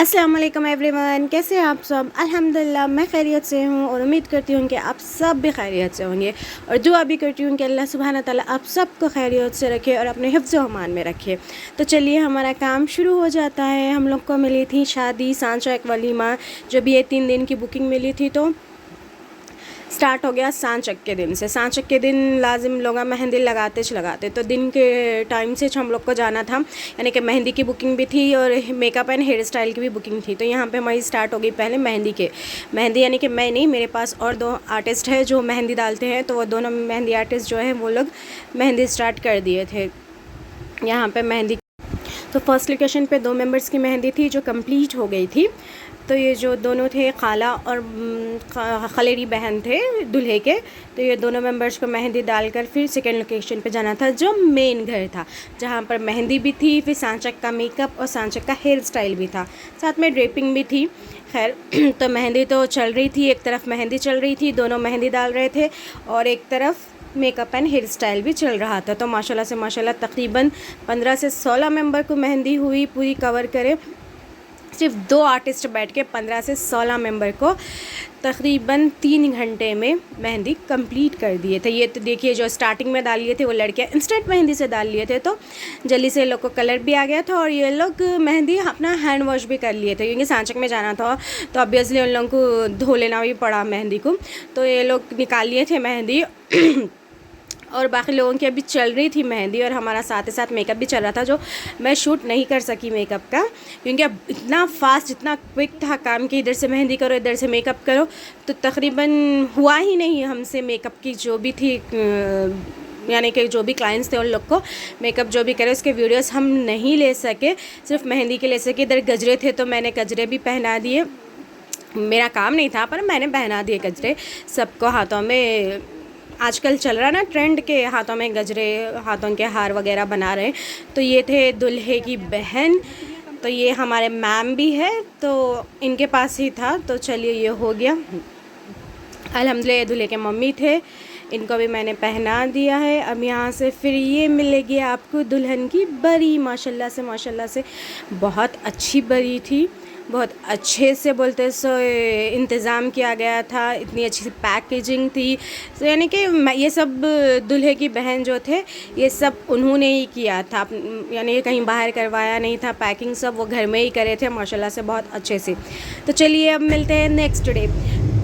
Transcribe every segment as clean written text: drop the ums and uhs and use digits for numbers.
अस्सलाम वालेकुम एवरीवन, कैसे हैं आप सब। अल्हम्दुलिल्लाह मैं खैरियत से हूँ और उम्मीद करती हूँ कि आप सब भी खैरियत से होंगे और दुआ भी करती हूँ कि अल्लाह सुब्हाना ताला आप सबको खैरियत से रखे और अपने हिफ्ज़ व अमान में रखे। तो चलिए हमारा काम शुरू हो जाता है। हम लोग को मिली थी शादी सांचा एक वलीमा, जो भी ये 3 दिन की बुकिंग मिली थी। तो स्टार्ट हो गया सांचक के दिन से। सांचक के दिन लाजिम लोग मेहंदी लगाते तो दिन के टाइम से हम लोग को जाना था, यानी कि मेहंदी की बुकिंग भी थी और मेकअप एंड हेयर स्टाइल की भी बुकिंग थी। तो यहाँ पे हमारी स्टार्ट हो गई पहले मेहंदी यानी कि मैं नहीं, मेरे पास और 2 आर्टिस्ट है जो मेहंदी डालते हैं। तो वो दोनों मेहंदी आर्टिस्ट जो है वो लोग मेहंदी स्टार्ट कर दिए थे यहाँ पर मेहंदी। तो फर्स्ट लोकेशन पे 2 मेंबर्स की मेहंदी थी जो कंप्लीट हो गई थी। तो ये जो दोनों थे खाला और खलेरी बहन थे दूल्हे के, तो ये दोनों मेंबर्स को मेहंदी डालकर फिर सेकेंड लोकेशन पे जाना था जो मेन घर था, जहाँ पर मेहंदी भी थी, फिर सांचक का मेकअप और सांचक का हेयर स्टाइल भी था, साथ में ड्रेपिंग भी थी। खैर तो मेहंदी तो चल रही थी, एक तरफ मेहंदी चल रही थी, दोनों मेहंदी डाल रहे थे और एक तरफ मेकअप एंड हेयर स्टाइल भी चल रहा था। तो माशाल्लाह से माशाल्लाह तकरीबन 15 से 16 मेंबर को मेहंदी हुई पूरी कवर करे। सिर्फ 2 आर्टिस्ट बैठ के 15 से 16 मेंबर को तकरीबन 3 घंटे में मेहंदी कंप्लीट कर दिए थे। ये तो देखिए जो स्टार्टिंग में डाल लिए थे वो लड़कियाँ इंस्टेंट मेहंदी से डाल लिए थे, तो जल्दी से लोग को कलर भी आ गया था और ये लोग मेहंदी अपना हैंड वॉश भी कर लिए थे, क्योंकि सांचक में जाना था तो ऑब्वियसली उन लोगों को धो लेना भी पड़ा मेहंदी को। तो ये लोग निकाल लिए थे मेहंदी और बाकी लोगों की अभी चल रही थी मेहंदी और हमारा साथ ही साथ मेकअप भी चल रहा था, जो मैं शूट नहीं कर सकी मेकअप का, क्योंकि अब इतना फास्ट इतना क्विक था काम कि इधर से मेहंदी करो इधर से मेकअप करो, तो तकरीबन हुआ ही नहीं हमसे मेकअप की जो भी थी, यानी कि जो भी क्लाइंट्स थे उन लोग को मेकअप जो भी करे उसके वीडियोस हम नहीं ले सके, सिर्फ मेहंदी के ले सके। इधर गजरे थे तो मैंने गजरे भी पहना दिए, मेरा काम नहीं था पर मैंने पहना दिए गजरे सबको। हाथों में आजकल चल रहा ना ट्रेंड के हाथों में गजरे, हाथों के हार वगैरह बना रहे हैं। तो ये थे दूल्हे की बहन, तो ये हमारे मैम भी है तो इनके पास ही था। तो चलिए ये हो गया। अल्हम्दुलिल्लाह दूल्हे के मम्मी थे, इनको भी मैंने पहना दिया है। अब यहाँ से फिर ये मिलेगी आपको दुल्हन की बरी। माशाल्लाह से बहुत अच्छी बरी थी, बहुत अच्छे से बोलते सो इंतज़ाम किया गया था, इतनी अच्छी सी पैकेजिंग थी। तो यानी कि ये सब दूल्हे की बहन जो थे ये सब उन्होंने ही किया था, यानी कि कहीं बाहर करवाया नहीं था, पैकिंग सब वो घर में ही करे थे माशाल्लाह से बहुत अच्छे से। तो चलिए अब मिलते हैं नेक्स्ट डे।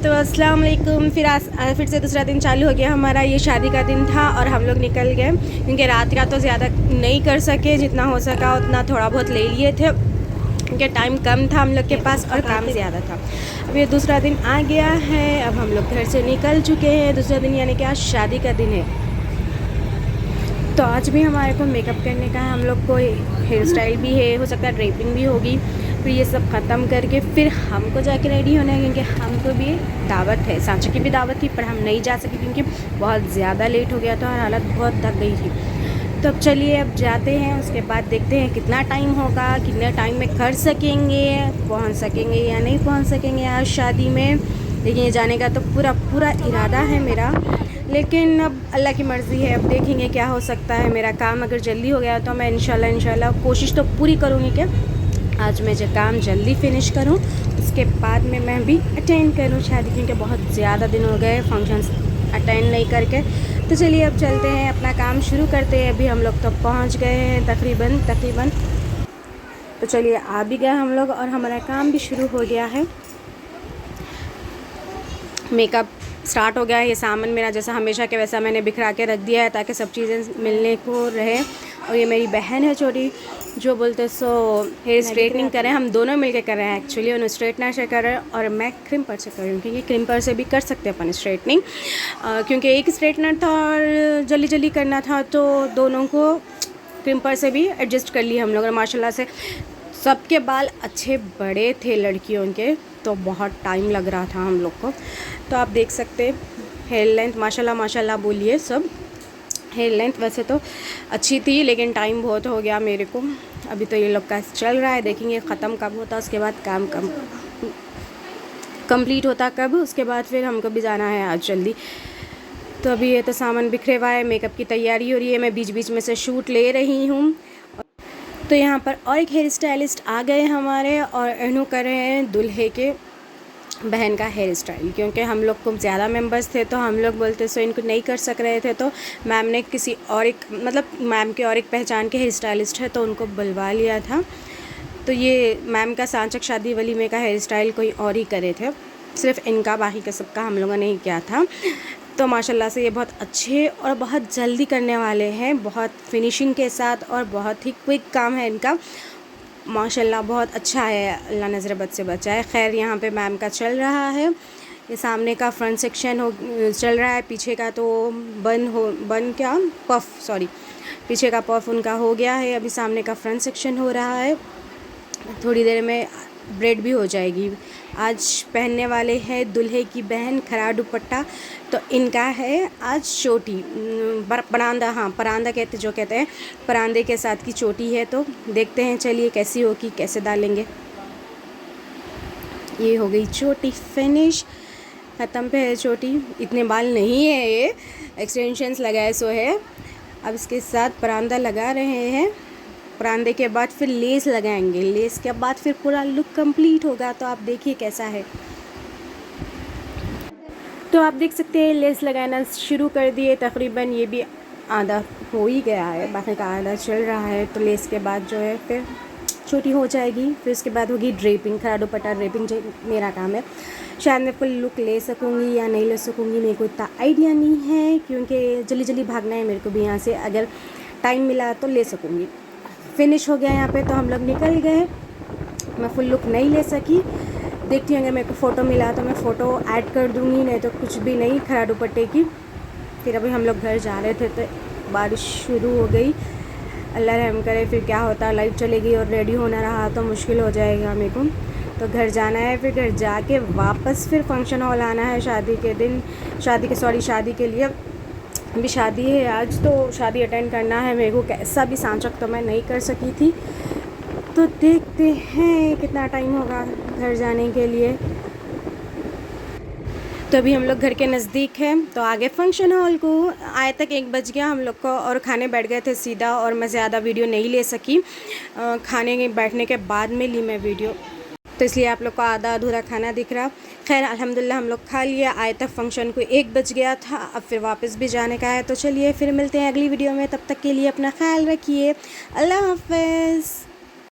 तो अस्सलाम वालेकुम। फिर से दूसरा दिन चालू हो गया हमारा। ये शादी का दिन था और हम लोग निकल गए, क्योंकि रात का तो ज़्यादा नहीं कर सके, जितना हो सका उतना थोड़ा बहुत ले लिए थे, क्योंकि टाइम कम था हम लोग के पास और काम ज़्यादा था। अब ये दूसरा दिन आ गया है, अब हम लोग घर से निकल चुके हैं। दूसरा दिन यानी कि आज शादी का दिन है। तो आज भी हमारे को मेकअप करने का है, हम लोग को हेयर स्टाइल भी है, हो सकता है ड्रेपिंग भी होगी। फिर ये सब ख़त्म करके फिर हमको जाके रेडी होना है, क्योंकि हमको भी दावत है। सांचे की भी दावत थी पर हम नहीं जा सके क्योंकि बहुत ज़्यादा लेट हो गया था और हालत बहुत थक गई थी। तो अब चलिए अब जाते हैं, उसके बाद देखते हैं कितना टाइम होगा, कितने टाइम में कर सकेंगे, पहुंच सकेंगे या नहीं पहुंच सकेंगे आज शादी में। लेकिन जाने का तो पूरा इरादा है मेरा, लेकिन अब अल्लाह की मर्ज़ी है, अब देखेंगे क्या हो सकता है। मेरा काम अगर जल्दी हो गया तो मैं इंशाल्लाह कोशिश तो पूरी करूँगी कि आज मैं जो काम जल्दी फिनिश करूँ, उसके बाद में मैं भी अटेंड करूँ शादी, क्योंकि बहुत ज़्यादा दिन हो गए फंक्शंस अटेंड नहीं करके। तो चलिए अब चलते हैं, अपना काम शुरू करते हैं। अभी हम लोग तो पहुंच गए हैं तकरीबन। तो चलिए आ भी गए हम लोग और हमारा काम भी शुरू हो गया है। मेकअप स्टार्ट हो गया है। ये सामान मेरा जैसा हमेशा के वैसा मैंने बिखरा के रख दिया है ताकि सब चीज़ें मिलने को रहे। और ये मेरी बहन है छोटी, जो बोलते सो हेयर स्ट्रेटनिंग करें, हम दोनों मिलके कर रहे हैं एक्चुअली। उन्हें स्ट्रेटनर से कर रहे हैं और मैं क्रिम्पर से कर रही हूँ, क्योंकि क्रिम्पर से भी कर सकते हैं अपन स्ट्रेटनिंग, क्योंकि एक स्ट्रेटनर था और जल्दी करना था, तो दोनों को क्रिम्पर से भी एडजस्ट कर लिए हम लोग। और माशाल्लाह से सबके बाल अच्छे बड़े थे लड़कियों के, तो बहुत टाइम लग रहा था हम लोग को। तो आप देख सकते हेयर लेंथ माशाल्लाह बोलिए सब। हेयर लेंथ वैसे तो अच्छी थी लेकिन टाइम बहुत हो गया मेरे को। अभी तो ये लोग का चल रहा है, देखेंगे ख़त्म कब होता, उसके बाद काम कंप्लीट होता कब, उसके बाद फिर हमको भी जाना है आज जल्दी। तो अभी ये तो सामान बिखरे हुआ है, मेकअप की तैयारी हो रही है, मैं बीच बीच में से शूट ले रही हूँ। तो तो यहाँ पर और एक हेयर स्टाइलिस्ट आ गए हमारे और इन्हों कर रहे हैं दूल्हे के बहन का हेयर स्टाइल, क्योंकि हम लोग को ज़्यादा मेंबर्स थे तो हम लोग बोलते सो इनको नहीं कर सक रहे थे, तो मैम ने किसी और एक मतलब मैम के और एक पहचान के हेयर स्टाइलिस्ट है तो उनको बुलवा लिया था। तो ये मैम का सांचक शादी वलीमे का हेयर स्टाइल कोई और ही करे थे, सिर्फ इनका, बाकी का सबका हम लोगों ने ही किया था। तो माशाल्लाह से ये बहुत अच्छे और बहुत जल्दी करने वाले हैं, बहुत फिनिशिंग के साथ और बहुत ही क्विक काम है इनका। माशाल्लाह बहुत अच्छा है, अल्लाह नज़र बद से बचाए। खैर यहाँ पे मैम का चल रहा है, ये सामने का फ्रंट सेक्शन चल रहा है, पीछे का तो पीछे का पफ उनका हो गया है, अभी सामने का फ्रंट सेक्शन हो रहा है। थोड़ी देर में ब्रेड भी हो जाएगी। आज पहनने वाले हैं दूल्हे की बहन खरा दुपट्टा, तो इनका है आज चोटी, परांदा, हाँ परांदा कहते हैं, परांदे के साथ की चोटी है। तो देखते हैं, चलिए कैसी होगी, कैसे डालेंगे। ये हो गई चोटी फिनिश, ख़त्म पे है चोटी, इतने बाल नहीं है, ये एक्सटेंशंस लगाए सो है। अब इसके साथ परांदा लगा रहे हैं, परांदे के बाद फिर लेस लगाएंगे, लेस के बाद फिर पूरा लुक कंप्लीट होगा। तो आप देखिए कैसा है। तो आप देख सकते हैं लेस लगाना शुरू कर दिए, तकरीबन ये भी आधा हो ही गया है, बाकी का आधा चल रहा है। तो लेस के बाद जो है फिर छोटी हो जाएगी, फिर उसके बाद होगी ड्रेपिंग, खरा दुपट्टा ड्रेपिंग मेरा काम है। शायद मैं फुल लुक ले सकूँगी या नहीं ले सकूँगी, मेरे को इतना आइडिया नहीं है, क्योंकि जल्दी जल्दी भागना है मेरे को भी यहाँ से। अगर टाइम मिला तो ले सकूँगी। फिनिश हो गया यहाँ पे, तो हम लोग निकल गए। मैं फुल लुक नहीं ले सकी, देखती हूँ अगर मेरे को फ़ोटो मिला तो मैं फ़ोटो ऐड कर दूँगी, नहीं तो कुछ भी नहीं खरा दुपट्टे की। फिर अभी हम लोग घर जा रहे थे तो बारिश शुरू हो गई, अल्लाह रहम करे फिर क्या होता, लाइट चलेगी और रेडी होना रहा तो मुश्किल हो जाएगा मेरे को। तो घर जाना है, फिर घर जाके वापस फिर फंक्शन हॉल आना है शादी के लिए। अभी शादी है आज, तो शादी अटेंड करना है मेरे को, कैसा भी सांचक तो मैं नहीं कर सकी थी। तो देखते हैं कितना टाइम होगा घर जाने के लिए। तो अभी हम लोग घर के नज़दीक हैं, तो आगे फंक्शन हॉल को आए तक 1 बज गया हम लोग को, और खाने बैठ गए थे सीधा, और मैं ज़्यादा वीडियो नहीं ले सकी। खाने बैठने के बाद में ली मैं वीडियो, तो इसलिए आप लोग को आधा अधूरा खाना दिख रहा। खैर अल्हम्दुलिल्लाह हम लोग खा लिया, आए तक फंक्शन को 1 बज गया था, अब फिर वापस भी जाने का है। तो चलिए फिर मिलते हैं अगली वीडियो में, तब तक के लिए अपना ख्याल रखिए, अल्लाह हाफ़िज़।